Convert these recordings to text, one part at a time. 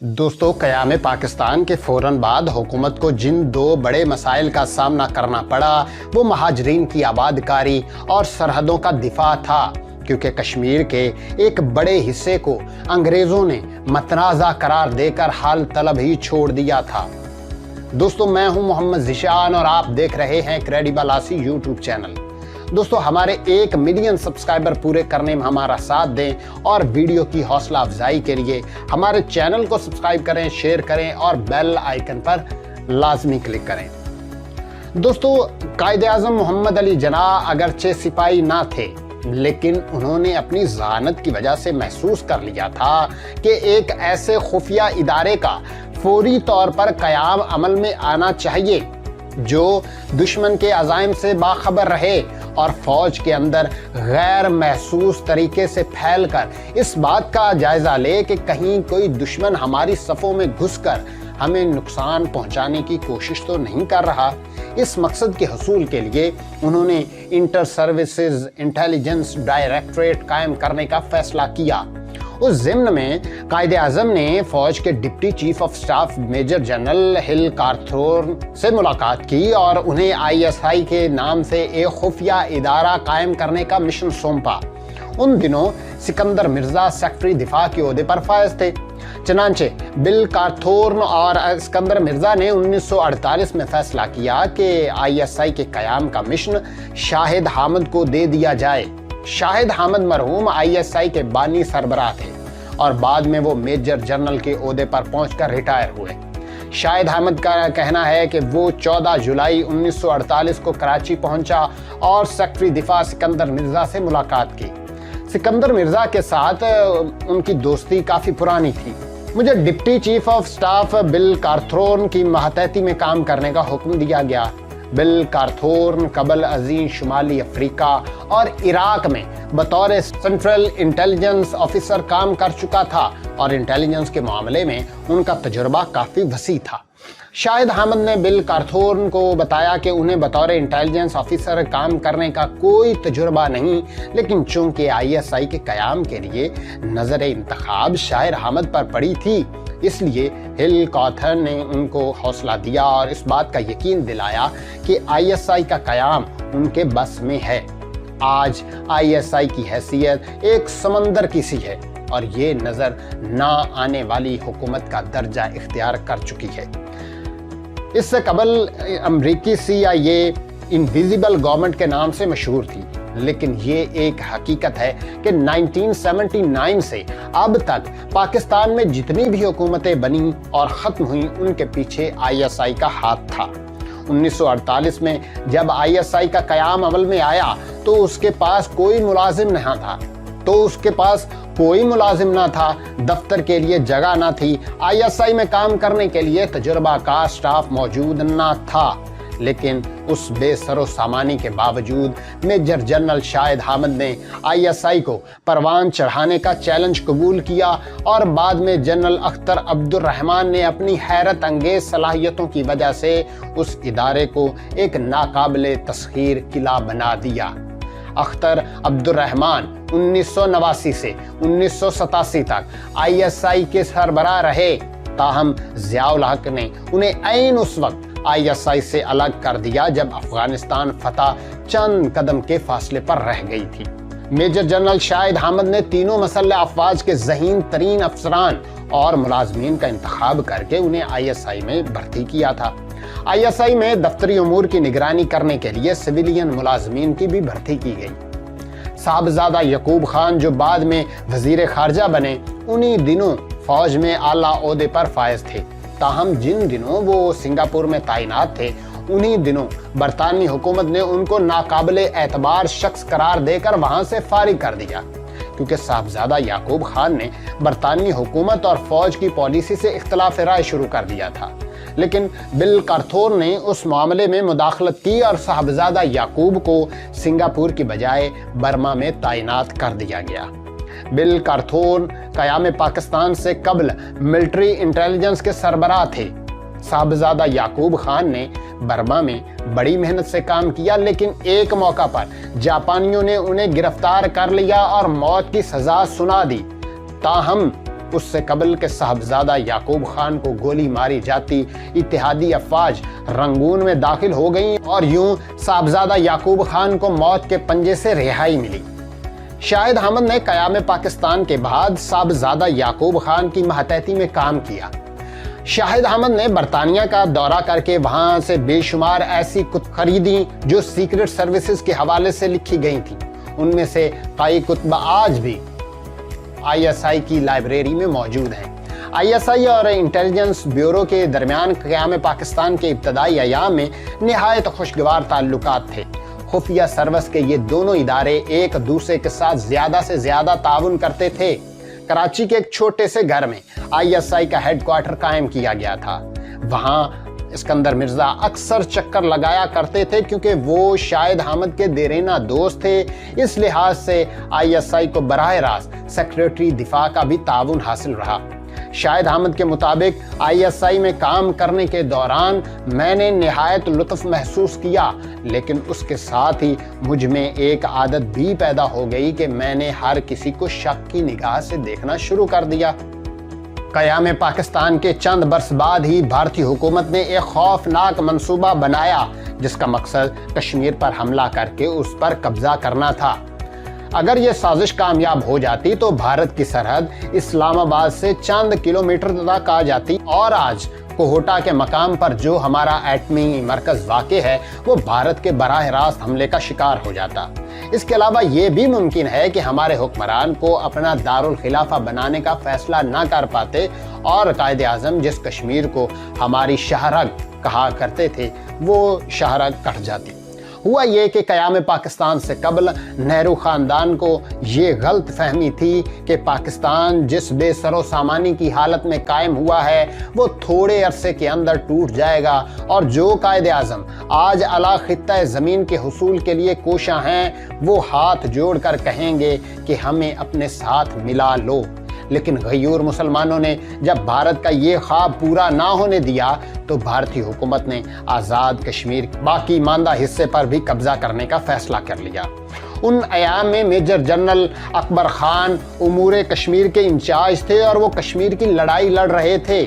दोस्तों, क़याम पाकिस्तान के फ़ौरन बाद हुकूमत को जिन दो बड़े मसाइल का सामना करना पड़ा वो महाजरीन की आबादकारी और सरहदों का दिफा था, क्योंकि कश्मीर के एक बड़े हिस्से को अंग्रेज़ों ने मतनाज़ा करार देकर हाल तलब ही छोड़ दिया था। दोस्तों, मैं हूं मोहम्मद ज़िशान और आप देख रहे हैं क्रेडिबल आसी यूट्यूब चैनल। दोस्तों, हमारे 1 मिलियन सब्सक्राइबर पूरे करने में हमारा साथ दें और वीडियो की हौसला अफजाई के लिए हमारे चैनल को सब्सक्राइब करें, शेयर करें और बेल आइकन पर लाजमी क्लिक करें। दोस्तों, कायद-ए-आज़म मोहम्मद अली जिन्नाह अगरचे सिपाही ना थे, लेकिन उन्होंने अपनी ज़हानत की वजह से महसूस कर लिया था कि एक ऐसे खुफिया इदारे का फौरी तौर पर क़याम अमल में आना चाहिए जो दुश्मन के अज़ाइम से बाखबर रहे और फौज के अंदर गैर महसूस तरीके से फैलकर इस बात का जायजा ले कि कहीं कोई दुश्मन हमारी सफ़ों में घुसकर हमें नुकसान पहुंचाने की कोशिश तो नहीं कर रहा। इस मकसद के हसूल के लिए उन्होंने इंटर सर्विसेज इंटेलिजेंस डायरेक्टरेट कायम करने का फैसला किया। उस ज़िम्न में कायद-ए-आज़म ने फौज के deputy chief of staff major general Hill Cawthorne से मुलाकात की और उन्हें ISI के नाम से एक खुफिया इदारा कायम करने का मिशन सौंपा। उन दिनों सिकंदर मिर्जा सेक्रेटरी दिफा के ओहदे पर फायज थे। चनांचे बिल कारथोर्न और सिकंदर मिर्जा ने 1948 में फैसला किया कि ISI के क़याम का मिशन शाहिद हामिद को दे दिया जाए। शाहिद हामिद मरहूम ISI के बानी सरबराह थे और बाद में वो मेजर जनरल के ओहदे पर पहुंचकर रिटायर हुए। शाहिद हामिद का कहना है कि वो 14 जुलाई 1948 को कराची पहुंचा और सेक्रेटरी दिफा सिकंदर मिर्जा से मुलाकात की। सिकंदर मिर्जा के साथ उनकी दोस्ती काफ़ी पुरानी थी। मुझे deputy chief of staff Bill Cawthorne की महतहती में काम करने का हुक्म दिया गया। बिल कारथोर्न कबल अजीम शुमाली अफ्रीका और इराक में बतौर सेंट्रल इंटेलिजेंस ऑफिसर काम कर चुका था और इंटेलिजेंस के मामले में उनका तजुर्बा काफ़ी वसी था। शाहिद हामिद ने बिल कारथोर्न को बताया कि उन्हें बतौर इंटेलिजेंस ऑफिसर काम करने का कोई तजुर्बा नहीं, लेकिन चूंकि ISI के क़याम के लिए नज़र इंतखाब शाहिद हामिद पर पड़ी थी, इसलिए हिल कारथोर्न ने उनको हौसला दिया और इस बात का यकीन दिलाया कि ISI का क़याम उनके बस में है। आज ISI की हैसियत एक समंदर की सी है और ये नज़र ना आने वाली हुकूमत का दर्जा इख्तियार कर चुकी है। इससे कबल अमरीकी CIA इनविजिबल गवर्नमेंट के नाम से मशहूर थी, लेकिन ये एक हकीकत है कि 1979 से अब तक पाकिस्तान में जितनी भी हुकूमतें बनी और ख़त्म हुई उनके पीछे ISI का हाथ था। 1948 में जब ISI का क़याम अमल में आया तो उसके पास कोई मुलाजिम ना था, दफ्तर के लिए जगह ना थी, ISI में काम करने के लिए तजुर्बाकार स्टाफ मौजूद ना था। लेकिन उस बेसरो सामानी के बावजूद मेजर जनरल शाहिद हामिद ने ISI को परवान चढ़ाने का चैलेंज कबूल किया और बाद में जनरल अख्तर अब्दुर्रहमान ने अपनी हैरत अंगेज सलाहियतों की वजह से उस इदारे को एक नाकाबिले तस्खीर किला बना दिया। अख्तर अब्दुर्रहमान 1989 से 1987 तक ISI के सरबराह रहे, ताहम ज़ियाउल हक ने उन्हें ऐन उस वक्त ISI से अलग कर दिया जब अफगानिस्तान फतह चंद कदम के फासले पर रह गई थी। मेजर जनरल शाहिद हामिद ने तीनों मसल्ह अफवाज के ज़हीन तरीन अफसरान और मुलाजमीन का इंतखाब करके उन्हें ISI में भर्ती किया था। ISI में दफ्तरी उमूर की निगरानी करने के लिए सिविलियन मुलाजमीन की भी भर्ती की गई। साहबजादा यकूब खान जो बाद में वजीर खारजा बने, उन्हीं दिनों फौज में आला ओहदे पर फायज थे, ताहम जिन दिनों वो सिंगापुर में तैनात थे उन्हीं दिनों बरतानी हुकूमत ने उनको नाकाबिले एतबार शख्स करार देकर वहां से फारिग कर दिया, क्योंकि साहबजादा याकूब खान ने बरतानी हुकूमत और फौज की पॉलिसी से इख्तलाफ राय शुरू कर दिया था। लेकिन बिल कारथोर्न ने उस मामले में मुदाखलत की और साहबजादा याकूब को सिंगापुर की बजाय बर्मा में तैनात कर दिया गया। बिल कारथोर्न क़याम पाकिस्तान से कबल मिलिट्री इंटेलिजेंस के सरबराह थे। साहबजादा याकूब खान ने बर्मा में बड़ी मेहनत से काम किया, लेकिन एक मौका पर जापानियों ने उन्हें गिरफ्तार कर लिया और मौत की सज़ा सुना दी। ताहम اس سے قبل کہ صاحبزادہ یعقوب خان کو گولی ماری جاتی اتحادی افواج رنگون میں داخل ہو گئیں اور یوں صاحبزادہ یعقوب خان کو موت کے پنجے سے رہائی ملی۔ شاہد احمد نے قیام پاکستان کے بعد صاحبزادہ یعقوب خان کی ماتحتی میں کام کیا۔ شاہد احمد نے برطانیہ کا دورہ کر کے وہاں سے بے شمار ایسی کتب خریدیں جو سیکرٹ سروسز کے حوالے سے لکھی گئی تھیں۔ ان میں سے کئی کتب آج بھی ISI کی لائبریری میں موجود ہیں۔ ISI اور انٹیلیجنس بیورو کے درمیان قیام پاکستان کے ابتدائی ایام میں نہایت خوشگوار تعلقات تھے۔ خفیہ سروس کے یہ دونوں ادارے ایک دوسرے کے ساتھ زیادہ سے زیادہ تعاون کرتے تھے۔ کراچی کے ایک چھوٹے سے گھر میں ISI کا ہیڈ کوارٹر قائم کیا گیا تھا۔ وہاں اسکندر مرزا اکثر چکر لگایا کرتے تھے کیونکہ وہ شاہد احمد کے دیرینہ دوست تھے۔ اس لحاظ سے ISI کو براہ راست سیکریٹری دفاع کا بھی تعاون حاصل رہا۔ شاہد احمد کے مطابق ISI میں کام کرنے کے دوران میں نے نہایت لطف محسوس کیا، لیکن اس کے ساتھ ہی مجھ میں ایک عادت بھی پیدا ہو گئی کہ میں نے ہر کسی کو شک کی نگاہ سے دیکھنا شروع کر دیا۔ قیام پاکستان کے چند برس بعد ہی بھارتی حکومت نے ایک خوفناک منصوبہ بنایا جس کا مقصد کشمیر پر حملہ کر کے اس پر قبضہ کرنا تھا۔ اگر یہ سازش کامیاب ہو جاتی تو بھارت کی سرحد اسلام آباد سے چند کلومیٹر تک آ جاتی اور آج کوہٹا کے مقام پر جو ہمارا ایٹمی مرکز واقع ہے وہ بھارت کے براہ راست حملے کا شکار ہو جاتا۔ اس کے علاوہ یہ بھی ممکن ہے کہ ہمارے حکمران کو اپنا دارالخلافہ بنانے کا فیصلہ نہ کر پاتے اور قائد اعظم جس کشمیر کو ہماری شاہرگ کہا کرتے تھے وہ شاہرگ کٹ جاتی۔ ہوا یہ کہ قیام پاکستان سے قبل نہرو خاندان کو یہ غلط فہمی تھی کہ پاکستان جس بے سر و سامانی کی حالت میں قائم ہوا ہے وہ تھوڑے عرصے کے اندر ٹوٹ جائے گا، اور جو قائد اعظم آج اعلیٰ خطہ زمین کے حصول کے لیے کوشاں ہیں وہ ہاتھ جوڑ کر کہیں گے کہ ہمیں اپنے ساتھ ملا لو۔ لیکن غیور مسلمانوں نے جب بھارت کا یہ خواب پورا نہ ہونے دیا تو بھارتی حکومت نے آزاد کشمیر باقی ماندہ حصے پر بھی قبضہ کرنے کا فیصلہ کر لیا۔ ان ایام میں میجر جنرل اکبر خان امور کشمیر کے انچارج تھے اور وہ کشمیر کی لڑائی لڑ رہے تھے۔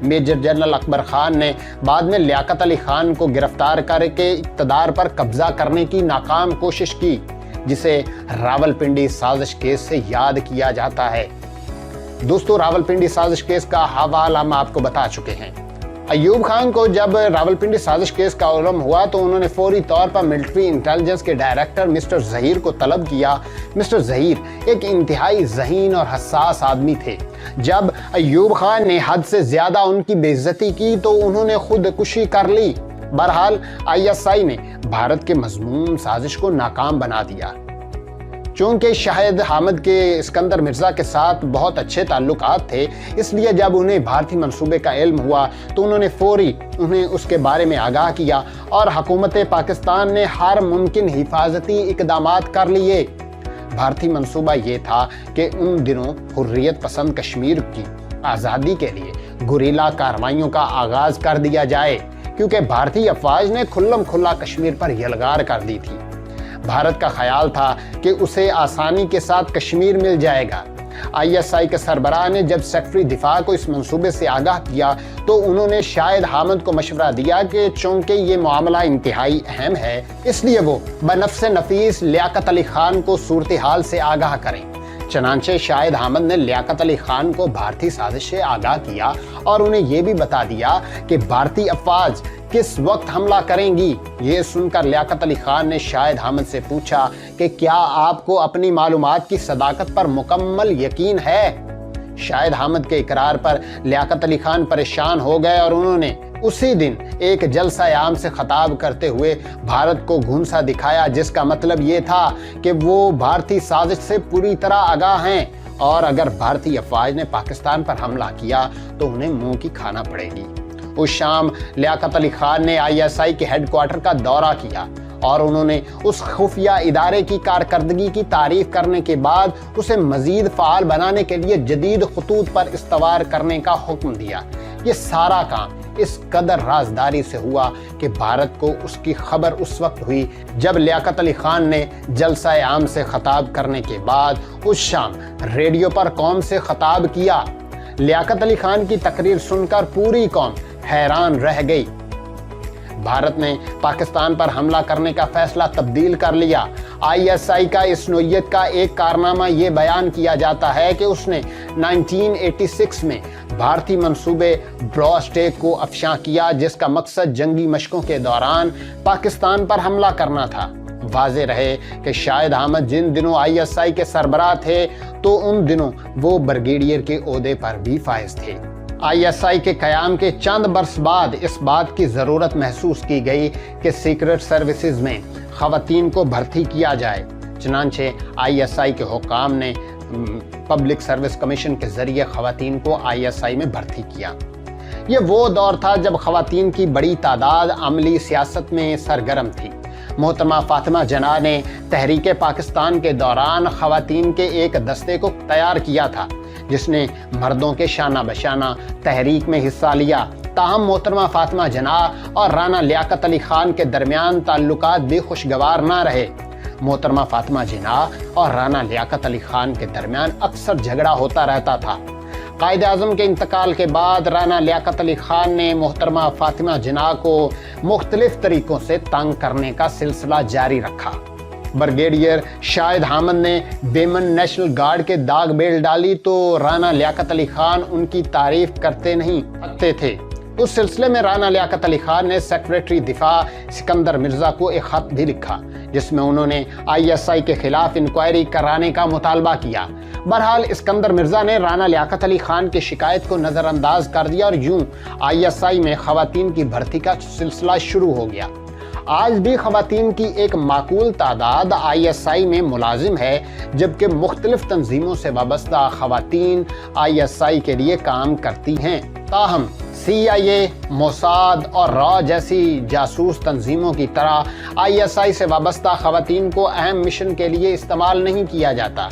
میجر جنرل اکبر خان نے بعد میں لیاقت علی خان کو گرفتار کر کے اقتدار پر قبضہ کرنے کی ناکام کوشش کی، جسے راولپنڈی سازش کیس سے یاد کیا جاتا ہے۔ دوستو، راولپنڈی سازش کیس کا حوالہ ہم آپ کو بتا چکے ہیں۔ ایوب خان کو جب راولپنڈی سازش کیس کا علم ہوا تو انہوں نے فوری طور پر ملٹری انٹیلیجنس کے ڈائریکٹر مسٹر ظہیر کو طلب کیا۔ مسٹر ظہیر ایک انتہائی ذہین اور حساس آدمی تھے۔ جب ایوب خان نے حد سے زیادہ ان کی بے عزتی کی تو انہوں نے خودکشی کر لی۔ بہرحال ISI نے بھارت کے مذموم سازش کو ناکام بنا دیا۔ چونکہ شاہد احمد کے اسکندر مرزا کے ساتھ بہت اچھے تعلقات تھے، اس لیے جب انہیں بھارتی منصوبے کا علم ہوا تو انہوں نے فوری انہیں اس کے بارے میں آگاہ کیا اور حکومت پاکستان نے ہر ممکن حفاظتی اقدامات کر لیے۔ بھارتی منصوبہ یہ تھا کہ ان دنوں حریت پسند کشمیر کی آزادی کے لیے گوریلا کارروائیوں کا آغاز کر دیا جائے، کیونکہ بھارتی افواج نے کھلم کھلا کشمیر پر یلغار کر دی تھی۔ بھارت کا خیال تھا کہ اسے آسانی کے ساتھ کشمیر مل جائے گا۔ ISI کے سربراہ نے جب سیکرٹری دفاع کو اس منصوبے سے آگاہ کیا تو انہوں نے شاہد احمد کو مشورہ دیا کہ چونکہ یہ معاملہ انتہائی اہم ہے اس لیے وہ بنفس نفیس لیاقت علی خان کو صورتحال سے آگاہ کریں۔ چنانچہ شاہد احمد نے لیاقت علی خان کو بھارتی سازش سے آگاہ کیا اور انہیں یہ بھی بتا دیا کہ بھارتی افواج کس وقت حملہ کریں گی۔ یہ سن کر لیاقت علی خان نے شاہد احمد سے پوچھا کہ کیا آپ کو اپنی معلومات کی صداقت پر مکمل یقین ہے؟ شاہد احمد کے اقرار پر لیاقت علی خان پریشان ہو گئے اور انہوں نے اسی دن ایک جلسہ عام سے خطاب کرتے ہوئے بھارت کو گھونسا دکھایا، جس کا مطلب یہ تھا کہ وہ بھارتی سازش سے پوری طرح آگاہ ہیں اور اگر بھارتی افواج نے پاکستان پر حملہ کیا تو انہیں منہ کی کھانا پڑے گی۔ اس شام لیاقت علی خان نے ISI کے ہیڈ کوارٹر کا دورہ کیا اور انہوں نے اس خفیہ ادارے کی کارکردگی کی تعریف کرنے کے بعد اسے مزید فعال بنانے کے لیے جدید خطوط پر استوار کرنے کا حکم دیا۔ یہ سارا کام اس قدر رازداری سے ہوا کہ بھارت کو اس کی خبر اس وقت ہوئی جب لیاقت علی خان نے جلسہ عام سے خطاب کرنے کے بعد اس شام ریڈیو پر قوم سے خطاب کیا۔ लियाकत अली खान की तकरीर सुनकर पूरी कौम हैरान रह गई। भारत ने पाकिस्तान पर हमला करने का फैसला तब्दील कर लिया। आईएसआई का इस नोयत का एक कारनामा ये बयान किया जाता है कि उसने 1986 में भारतीय मंसूबे ब्रॉस्टेक को अफशां किया, जिसका मकसद जंगी मशकों के दौरान पाकिस्तान पर हमला करना था। वाज़ेह रहे कि शाहिद अहमद जिन दिनों आईएसआई के सरबराह थे तो उन दिनों वो ब्रिगेडियर के ओहदे पर भी फाइज थे। आईएसआई के क़याम के चंद बरस बाद इस बात की ज़रूरत महसूस की गई कि सीक्रेट सर्विसेज में ख़वातीन को भर्ती किया जाए। चनांचे आईएसआई के हुकाम ने पब्लिक सर्विस कमीशन के ज़रिए ख़वातीन को आईएसआई में भर्ती किया। ये वो दौर था जब ख़वातीन की बड़ी तादाद अमली सियासत में सरगर्म थी। मोहतरमा फातिमा जना ने तहरीक पाकिस्तान के दौरान ख़वातीन के एक दस्ते को तैयार किया था, जिसने मर्दों के शाना बशाना तहरीक में हिस्सा लिया। ताहम मोहतरमा फातिमा जना और राना लियाकत अली खान के दरमियान ताल्लुकात भी खुशगवार ना रहे। मोहतरमा फातिमा जना और राना लियाकत अली खान के दरमियान अक्सर झगड़ा होता रहता था। कायद आज़म के इंतकाल के बाद राना लियाकत अली खान ने मोहतरमा फातिमा जना को मुख्तलिफ तरीकों से तंग करने का सिलसिला जारी रखा। ब्रिगेडियर शाहिद अहमद ने बेमन नेशनल गार्ड के दाग बेल डाली तो राना लियाकत अली खान उनकी तारीफ करते नहीं थकते थे। उस सिलसिले में राना लियाकत अली खान ने सेक्रेटरी दिफा सिकंदर मिर्जा को एक खत भी लिखा, जिसमें उन्होंने आईएसआई के खिलाफ इंक्वायरी कराने का मुतालबा किया। बहरहाल सिकंदर मिर्जा ने राना लियाकत अली खान की शिकायत को नज़रअंदाज कर दिया और यूं आईएसआई में ख़वातीन की भर्ती का सिलसिला शुरू हो गया। आज भी ख़वातीन की एक माकूल तादाद आईएसआई में मुलाजिम है, जबकि मुख्तलिफ तंजीमों से वाबस्ता ख़वातीन आईएसआई के लिए काम करती हैं। ताहम CIA, मोसाद और रॉ जैसी जासूस तंजीमों की तरह आईएसआई से वाबस्ता ख़वातीन को अहम मिशन के लिए इस्तेमाल नहीं किया जाता।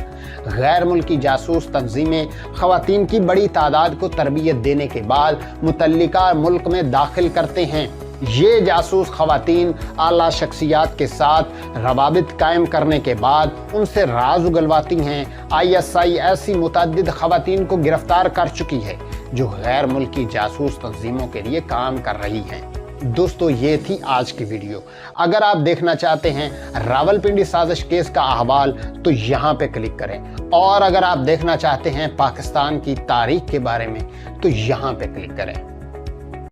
गैर मुल्की जासूस तंजीमें ख़वातीन की बड़ी तादाद को तरबियत देने के बाद मुतल्लिका मुल्क में दाखिल करते हैं। ये जासूस ख़वातीन आला शख्सियात के साथ रवाबित कायम करने के बाद उनसे राज उगलवाती हैं। आईएसआई ऐसी मुतअद्दिद ख़वातीन को गिरफ्तार कर चुकी है जो गैर मुल्की जासूस तंजीमों के लिए काम कर रही हैं। दोस्तों, ये थी आज की वीडियो। अगर आप देखना चाहते हैं रावलपिंडी साजिश केस का अहवाल तो यहाँ पे क्लिक करें, और अगर आप देखना चाहते हैं पाकिस्तान की तारीख के बारे में तो यहाँ पे क्लिक करें।